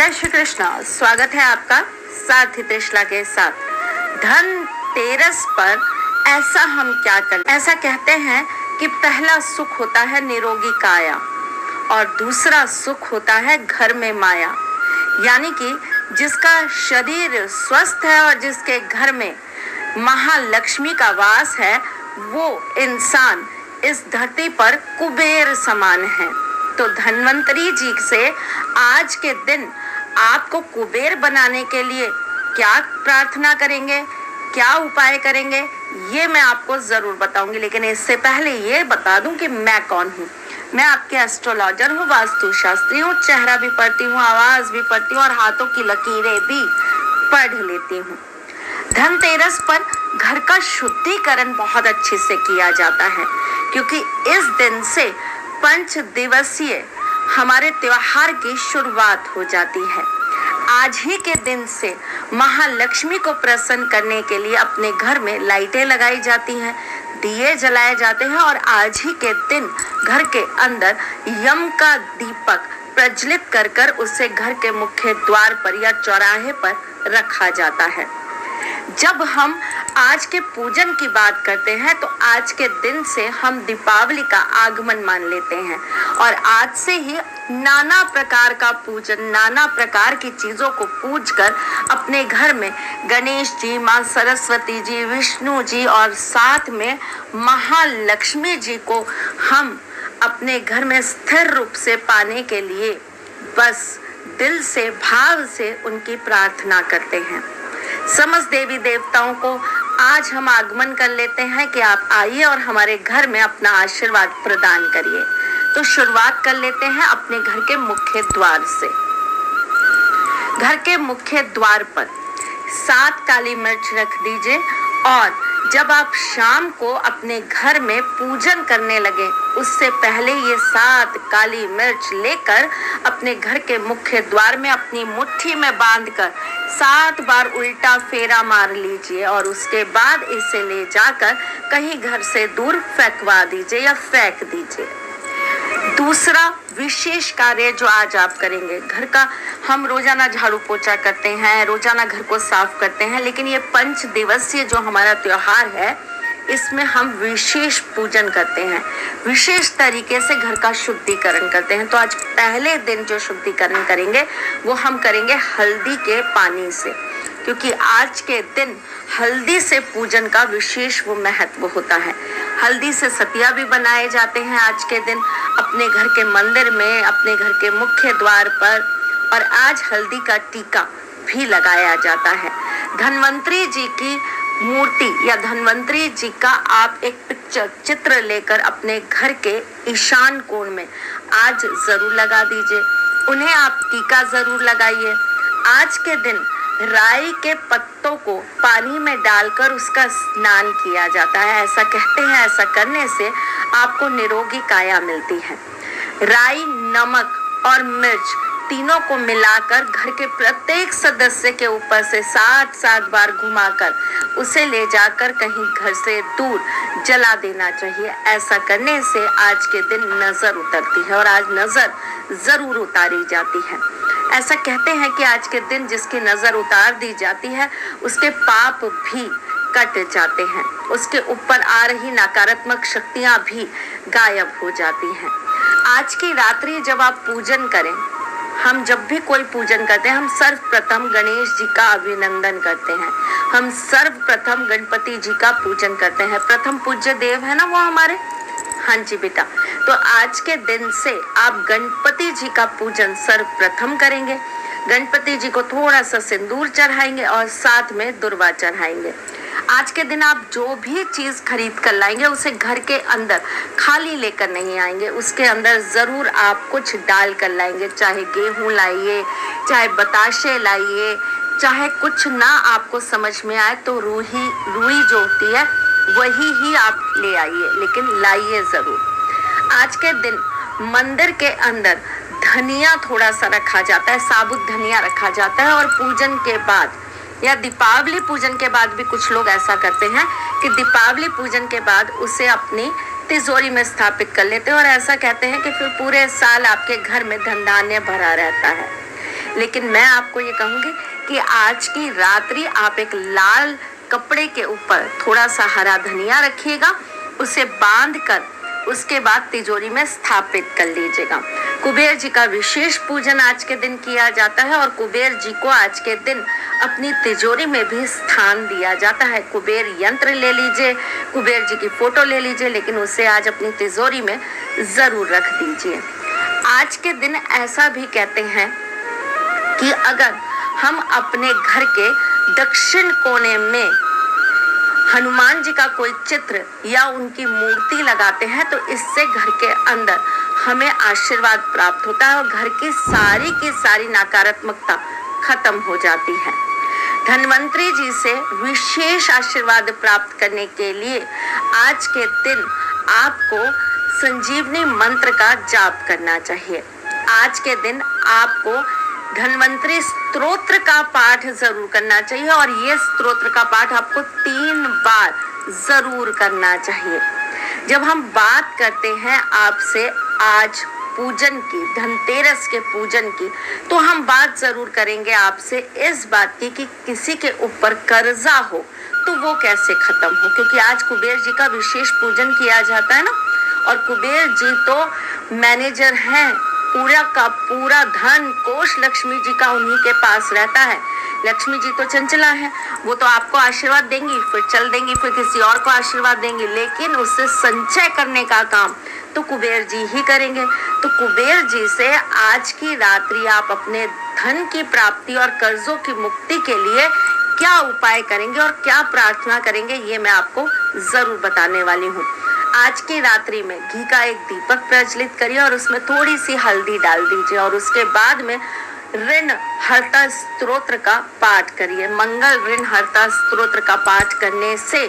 जय श्री कृष्णा। स्वागत है आपका साथ हितेशला के साथ। धनतेरस पर ऐसा हम क्या करें? ऐसा कहते हैं कि पहला सुख होता है निरोगी काया और दूसरा सुख होता है घर में माया। यानी कि जिसका शरीर स्वस्थ है और जिसके घर में महालक्ष्मी का वास है, वो इंसान इस धरती पर कुबेर समान है। तो धन्वंतरी जी से आज के दिन आपको कुबेर बनाने के लिए क्या प्रार्थना करेंगे, क्या उपाय करेंगे, ये मैं आपको जरूर बताऊंगी। लेकिन इससे पहले ये बता दूं कि मैं कौन हूँ। मैं आपके एस्ट्रोलॉजर हूँ, वास्तु शास्त्री हूँ, चेहरा भी पढ़ती हूँ, आवाज भी पढ़ती हूँ और हाथों की लकीरें भी पढ़ लेती हूँ। धनतेरस पर घर का शुद्धिकरण बहुत अच्छे से किया जाता है, क्योंकि इस दिन से 5 दिवसीय हमारे त्योहार की शुरुआत हो जाती है। आज ही के दिन से महालक्ष्मी को प्रसन्न करने के लिए अपने घर में लाइटें लगाई जाती हैं, दिए जलाए जाते हैं और आज ही के दिन घर के अंदर यम का दीपक प्रज्वलित कर कर उसे घर के मुख्य द्वार पर या चौराहे पर रखा जाता है। जब हम आज के पूजन की बात करते हैं तो आज के दिन से हम दीपावली का आगमन मान लेते हैं और आज से ही नाना प्रकार का पूजन, नाना प्रकार की चीजों को पूज कर अपने घर में गणेश जी, माँ सरस्वती जी, विष्णु जी और साथ में महालक्ष्मी जी को हम अपने घर में स्थिर रूप से पाने के लिए बस दिल से, भाव से उनकी प्रार्थना करते हैं। समस्त देवी देवताओं को आज हम आगमन कर लेते हैं कि आप आइए और हमारे घर में अपना आशीर्वाद प्रदान करिए। तो शुरुआत कर लेते हैं अपने घर के मुख्य द्वार से। घर के मुख्य द्वार पर 7 काली मिर्च रख दीजिए और जब आप शाम को अपने घर में पूजन करने लगे उससे पहले ये 7 काली मिर्च लेकर अपने घर के मुख्य द्वार में अपनी मुट्ठी में बांधकर 7 बार उल्टा फेरा मार लीजिए और उसके बाद इसे ले जाकर कहीं घर से दूर फेंकवा दीजिए या फेंक दीजिए। दूसरा विशेष कार्य जो आज आप करेंगे, घर का हम रोजाना झाड़ू पोछा करते हैं, रोजाना घर को साफ करते हैं, लेकिन ये 5 दिवसीय जो हमारा त्योहार है इसमें हम विशेष पूजन करते हैं, विशेष तरीके से घर का शुद्धिकरण करते हैं। तो आज पहले दिन जो शुद्धिकरण करेंगे वो हम करेंगे हल्दी के पानी से, क्योंकि आज के दिन हल्दी से पूजन का विशेष वो महत्व होता है। हल्दी से सतिया भी बनाए जाते हैं आज के दिन अपने घर के मंदिर में, अपने घर के मुख्य द्वार पर, और आज हल्दी का टीका भी लगाया जाता है। धन्वंतरी जी की मूर्ति या धन्वंतरी जी का आप एक चित्र लेकर अपने घर के ईशान कोण में आज जरूर लगा दीजिए। उन्हें आप टीका जरूर लगाइए। आज के दिन राई के पत्तों को पानी में डालकर उसका स्नान किया जाता है। ऐसा कहते हैं ऐसा करने से आपको निरोगी काया मिलती है। राई, नमक और मिर्च तीनों को मिलाकर घर के प्रत्येक सदस्य के ऊपर से 7 बार घुमाकर उसे ले जाकर कहीं घर से दूर जला देना चाहिए। ऐसा करने से आज के दिन नजर उतरती है और आज नजर जरूर उतारी जाती है। ऐसा कहते हैं कि आज के दिन जिसकी नजर उतार दी जाती है उसके पाप भी कट जाते हैं, उसके ऊपर आ रही नकारात्मक शक्तियां भी गायब हो जाती हैं। आज की रात्रि जब आप पूजन करें, हम जब भी कोई पूजन करते हैं हम सर्वप्रथम गणेश जी का अभिनंदन करते हैं, हम सर्वप्रथम गणपति जी का पूजन करते हैं। प्रथम पूज्य देव है ना वो हमारे। हाँ जी बेटा, तो आज के दिन से आप गणपति जी का पूजन सर्वप्रथम करेंगे। गणपति जी को थोड़ा सा सिंदूर चढ़ाएंगे और साथ में दुर्वा चढ़ाएंगे। आज के दिन आप जो भी चीज खरीद कर लाएंगे उसे घर के अंदर खाली लेकर नहीं आएंगे, उसके अंदर जरूर आप कुछ डाल कर लाएंगे। चाहे गेहूं लाइए, चाहे बताशे लाइए, चाहे कुछ ना आपको समझ में आए तो रुई जो होती है वही ही आप ले आइए, लेकिन लाइए जरूर। आज के दिन मंदिर के अंदर धनिया थोड़ा सा रखा जाता है, साबुत धनिया रखा जाता है और पूजन के बाद या दीपावली पूजन के बाद भी कुछ लोग ऐसा करते हैं कि दीपावली पूजन के बाद उसे अपनी तिजोरी में स्थापित कर लेते हैं और ऐसा कहते हैं कि फिर पूरे साल आपके घर में धन धान्य भरा रहता है। लेकिन मैं आपको ये कहूँगी कि आज की रात्रि आप एक लाल कपड़े के ऊपर थोड़ा सा हरा धनिया रखिएगा, उसे बांध कर उसके बाद तिजोरी में स्थापित कर लीजिएगा। कुबेर जी का विशेष पूजन आज के दिन किया जाता है और कुबेर जी को आज के दिन अपनी तिजोरी में भी स्थान दिया जाता है। कुबेर यंत्र ले लीजिए, कुबेर जी की फोटो ले लीजिए, लेकिन उसे आज अपनी तिजोरी में जरूर रख दीजिए। आज के दिन ऐसा भी कहते हैं कि अगर हम अपने घर के दक्षिण कोने में हनुमान जी का कोई चित्र या उनकी मूर्ति लगाते हैं तो इससे घर के अंदर हमें आशीर्वाद प्राप्त होता है और घर की सारी नकारात्मकता खत्म हो जाती है। धन्वंतरी जी से विशेष आशीर्वाद प्राप्त करने के लिए आज के दिन आपको संजीवनी मंत्र का जाप करना चाहिए। आज के दिन आपको धन्वंतरी स्तोत्र का पाठ जरूर करना चाहिए और ये स्तोत्र का पाठ आपको 3 बार जरूर करना चाहिए। जब हम बात करते हैं आपसे आज पूजन की, धनतेरस के पूजन की, तो हम बात जरूर करेंगे आपसे इस बात की कि किसी के ऊपर कर्जा हो तो वो कैसे खत्म हो, क्योंकि आज कुबेर जी का विशेष पूजन किया जाता है ना। और कुबेर जी तो मैनेजर हैं, पूरा का पूरा धन कोष लक्ष्मी जी का उन्हीं के पास रहता है। लक्ष्मी जी तो चंचला है, वो तो आपको आशीर्वाद देंगी, फिर चल देंगी, फिर किसी और को आशीर्वाद देंगी, लेकिन उससे संचय करने का काम तो कुबेर जी ही करेंगे। तो कुबेर जी से आज की रात्रि आप अपने धन की प्राप्ति और कर्जों की मुक्ति के लिए क्या उपाय करेंगे और क्या प्रार्थना करेंगे, ये मैं आपको जरूर बताने वाली हूँ। आज की रात्रि में घी का एक दीपक प्रज्वलित करिए और उसमें थोड़ी सी हल्दी डाल दीजिए और उसके बाद में ऋण हरता स्तोत्र का पाठ करिए। मंगल ऋण हरता स्तोत्र का पाठ करने से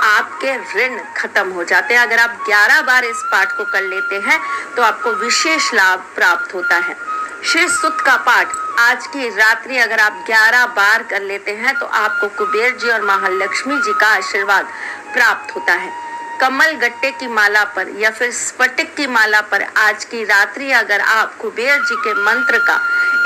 आपके ऋण खत्म हो जाते हैं। अगर आप 11 बार इस पाठ को कर लेते हैं तो आपको विशेष लाभ प्राप्त होता है। श्री सुत का पाठ आज की रात्रि अगर आप 11 बार कर लेते हैं तो आपको कुबेर जी और महालक्ष्मी जी का आशीर्वाद प्राप्त होता है। कमल गट्टे की माला पर या फिर स्फटिक की माला पर आज की रात्रि अगर आप कुबेर जी के मंत्र का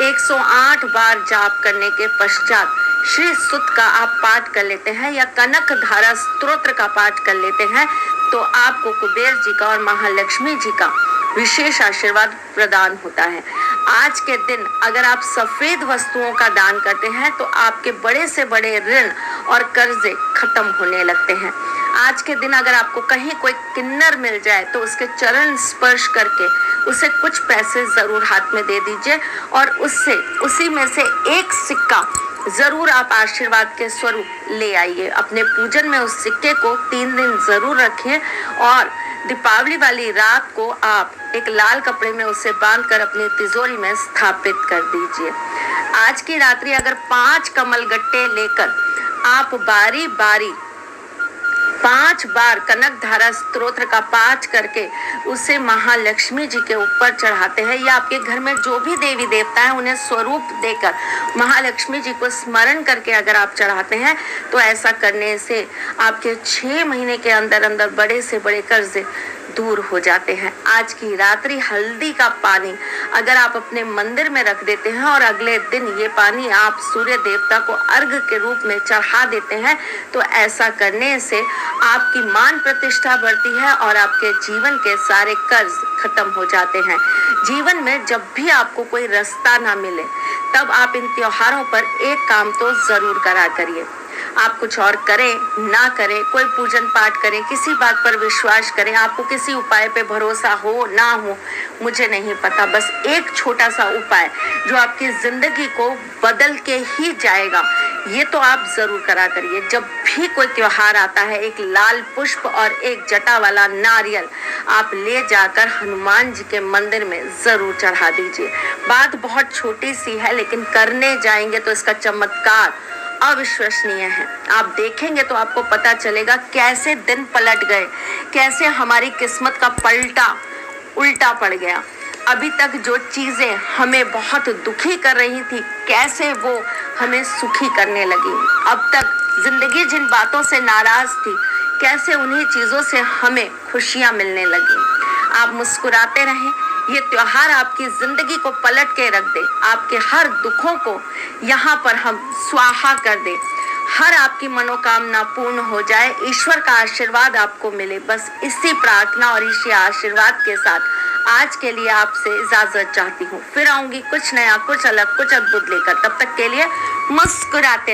108 बार जाप करने के पश्चात श्री सुत का आप पाठ कर लेते हैं या कनक धारा स्तोत्र का पाठ कर लेते हैं तो आपको कुबेर जी का और महालक्ष्मी जी का विशेष आशीर्वाद प्रदान होता है। आज के दिन अगर आप सफेद वस्तुओं का दान करते हैं तो आपके बड़े से बड़े ऋण और कर्जे खत्म होने लगते हैं। आज के दिन अगर आपको कहीं कोई किन्नर मिल जाए तो उसके चरण स्पर्श करके उसे कुछ पैसे जरूर हाथ में दे दीजिए और उससे उसी में से एक सिक्का जरूर आप आशीर्वाद के स्वरूप ले आइए। अपने पूजन में उस सिक्के को 3 दिन जरूर रखें और दीपावली वाली रात को आप एक लाल कपड़े में उसे बांधकर अपनी तिजोरी में स्थापित कर दीजिए। आज की रात्रि अगर 5 कमल गट्टे लेकर आप बारी बारी 5 बार कनक धारा स्तोत्र का पाठ करके उसे महालक्ष्मी जी के ऊपर चढ़ाते हैं या आपके घर में जो भी देवी देवता है उन्हें स्वरूप देकर महालक्ष्मी जी को स्मरण करके अगर आप चढ़ाते हैं तो ऐसा करने से आपके 6 महीने के अंदर अंदर बड़े से बड़े कर्जे दूर हो जाते हैं। आज की रात्रि हल्दी का पानी अगर आप अपने मंदिर में रख देते हैं और अगले दिन ये पानी आप सूर्य देवता को अर्घ के रूप में चढ़ा देते हैं तो ऐसा करने से आपकी मान प्रतिष्ठा बढ़ती है और आपके जीवन के सारे कर्ज खत्म हो जाते हैं। जीवन में जब भी आपको कोई रास्ता ना मिले तब आप इन त्योहारों पर एक काम तो जरूर करा करिए। आप कुछ और करें ना करें, कोई पूजन पाठ करें, किसी बात पर विश्वास करें, आपको किसी उपाय पे भरोसा हो ना हो मुझे नहीं पता, बस एक छोटा सा उपाय जो आपकी जिंदगी को बदल के ही जाएगा ये तो आप जरूर करा करिए। जब भी कोई त्योहार आता है एक लाल पुष्प और एक जटा वाला नारियल आप ले जाकर हनुमान जी के मंदिर में जरूर चढ़ा दीजिए। बात बहुत छोटी सी है लेकिन करने जाएंगे तो इसका चमत्कार अविश्वसनीय है। आप देखेंगे तो आपको पता चलेगा कैसे दिन पलट गए, कैसे हमारी किस्मत का पलटा उल्टा पड़ गया। अभी तक जो चीजें हमें बहुत दुखी कर रही थी कैसे वो हमें सुखी करने लगी। अब तक जिंदगी जिन बातों से नाराज थी कैसे उन्हीं चीजों से हमें खुशियां मिलने लगी। आप मुस्कुराते रहें, ये त्योहार आपकी जिंदगी को पलट के रख दे, आपके हर दुखों को यहाँ पर हम स्वाहा कर दे, हर आपकी मनोकामना पूर्ण हो जाए, ईश्वर का आशीर्वाद आपको मिले। बस इसी प्रार्थना और इसी आशीर्वाद के साथ आज के लिए आपसे इजाजत चाहती हूँ। फिर आऊंगी कुछ नया, कुछ अलग, कुछ अद्भुत लेकर। तब तक के लिए मुस्कुराते